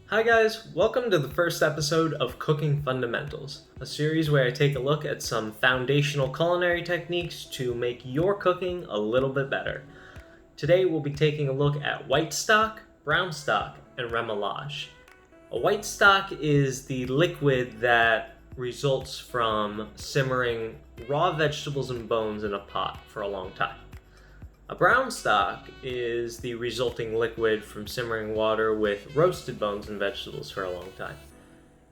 Hi guys, welcome to the first episode of Cooking Fundamentals, a series where I take a look at some foundational culinary techniques to make your cooking a little bit better. Today we'll be taking a look at white stock, brown stock, and remoulade. A white stock is the liquid that results from simmering raw vegetables and bones in a pot for a long time. A brown stock is the resulting liquid from simmering water with roasted bones and vegetables for a long time.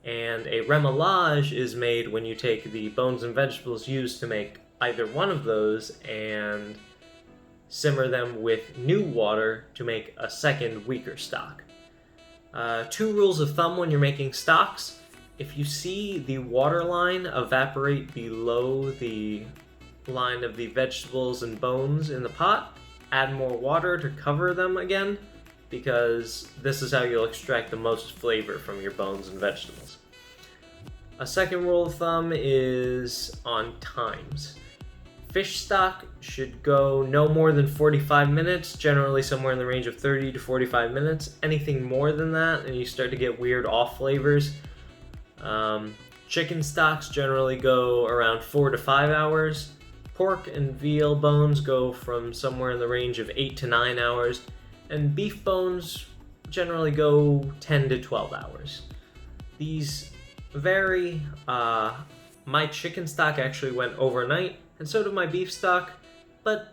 And a remoulade is made when you take the bones and vegetables used to make either one of those and simmer them with new water to make a second, weaker stock. Two rules of thumb when you're making stocks. If you see the water line evaporate below the line of the vegetables and bones in the pot, add more water to cover them again, because this is how you'll extract the most flavor from your bones and vegetables. A second rule of thumb is on times. Fish stock should go no more than 45 minutes, generally somewhere in the range of 30 to 45 minutes. Anything more than that, and you start to get weird off flavors. Chicken stocks generally go around 4 to 5 hours. Pork and veal bones go from somewhere in the range of 8 to 9 hours, and beef bones generally go 10 to 12 hours. These vary. My chicken stock actually went overnight, and so did my beef stock, but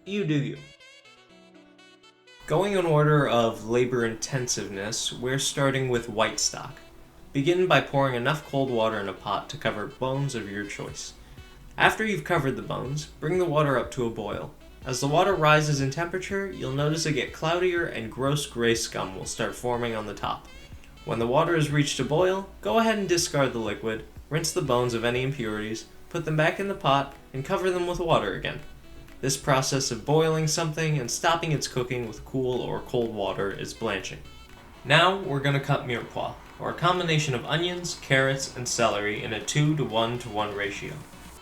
you do you. Going in order of labor intensiveness, we're starting with white stock. Begin by pouring enough cold water in a pot to cover bones of your choice. After you've covered the bones, bring the water up to a boil. As the water rises in temperature, you'll notice it get cloudier and gross gray scum will start forming on the top. When the water has reached a boil, go ahead and discard the liquid, rinse the bones of any impurities, put them back in the pot, and cover them with water again. This process of boiling something and stopping its cooking with cool or cold water is blanching. Now we're going to cut mirepoix, or a combination of onions, carrots, and celery in a 2 to 1 to 1 ratio.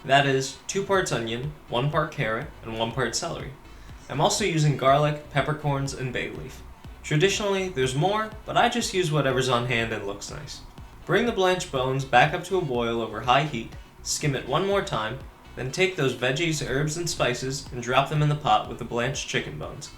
That is, 2 parts onion, 1 part carrot, and 1 part celery. I'm also using garlic, peppercorns, and bay leaf. Traditionally, there's more, but I just use whatever's on hand and looks nice. Bring the blanched bones back up to a boil over high heat, skim it one more time, then take those veggies, herbs, and spices and drop them in the pot with the blanched chicken bones.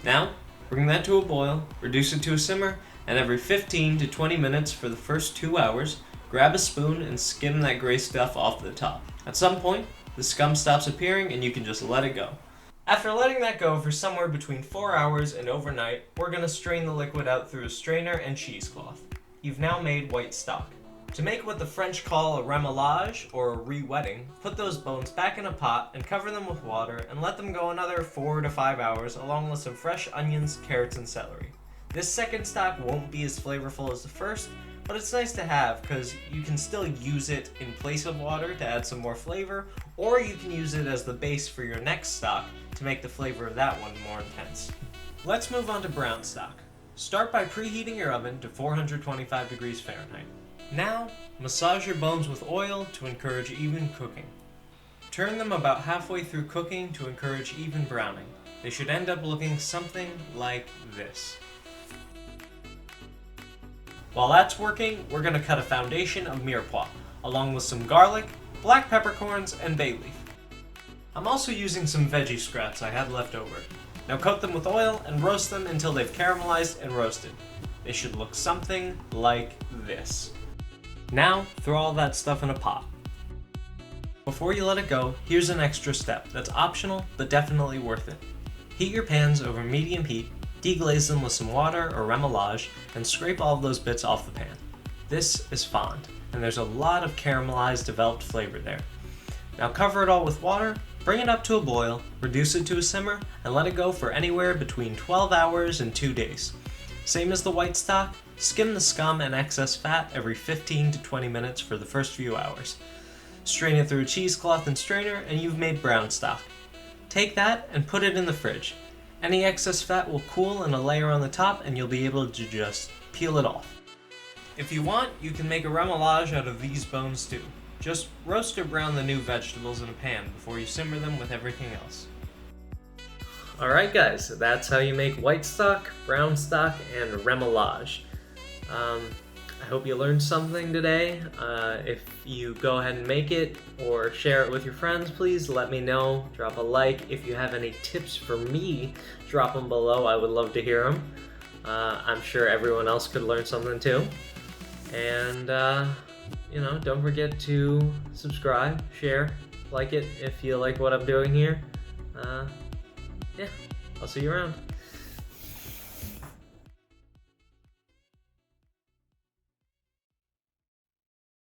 Now, bring that to a boil, reduce it to a simmer, and every 15 to 20 minutes for the first 2 hours, grab a spoon and skim that gray stuff off the top. At some point, the scum stops appearing and you can just let it go. After letting that go for somewhere between 4 hours and overnight, we're going to strain the liquid out through a strainer and cheesecloth. You've now made white stock. To make what the French call a remoulade, or a re-wetting, put those bones back in a pot and cover them with water and let them go another 4 to 5 hours along with some fresh onions, carrots, and celery. This second stock won't be as flavorful as the first, but it's nice to have because you can still use it in place of water to add some more flavor, or you can use it as the base for your next stock to make the flavor of that one more intense. Let's move on to brown stock. Start by preheating your oven to 425 degrees Fahrenheit. Now, massage your bones with oil to encourage even cooking. Turn them about halfway through cooking to encourage even browning. They should end up looking something like this. While that's working, we're going to cut a foundation of mirepoix, along with some garlic, black peppercorns, and bay leaf. I'm also using some veggie scraps I had left over. Now coat them with oil and roast them until they've caramelized and roasted. They should look something like this. Now, throw all that stuff in a pot. Before you let it go, here's an extra step that's optional but definitely worth it. Heat your pans over medium heat, deglaze them with some water or remoulade, and scrape all of those bits off the pan. This is fond, and there's a lot of caramelized developed flavor there. Now cover it all with water, bring it up to a boil, reduce it to a simmer, and let it go for anywhere between 12 hours and 2 days. Same as the white stock, skim the scum and excess fat every 15 to 20 minutes for the first few hours. Strain it through a cheesecloth and strainer, and you've made brown stock. Take that and put it in the fridge. Any excess fat will cool in a layer on the top and you'll be able to just peel it off. If you want, you can make a remoulade out of these bones too. Just roast or brown the new vegetables in a pan before you simmer them with everything else. Alright guys, that's how you make white stock, brown stock, and remoulade. I hope you learned something today. If you go ahead and make it or share it with your friends, please let me know. Drop a like. If you have any tips for me, drop them below. I would love to hear them. I'm sure everyone else could learn something too. And, don't forget to subscribe, share, like it if you like what I'm doing here. Yeah, I'll see you around.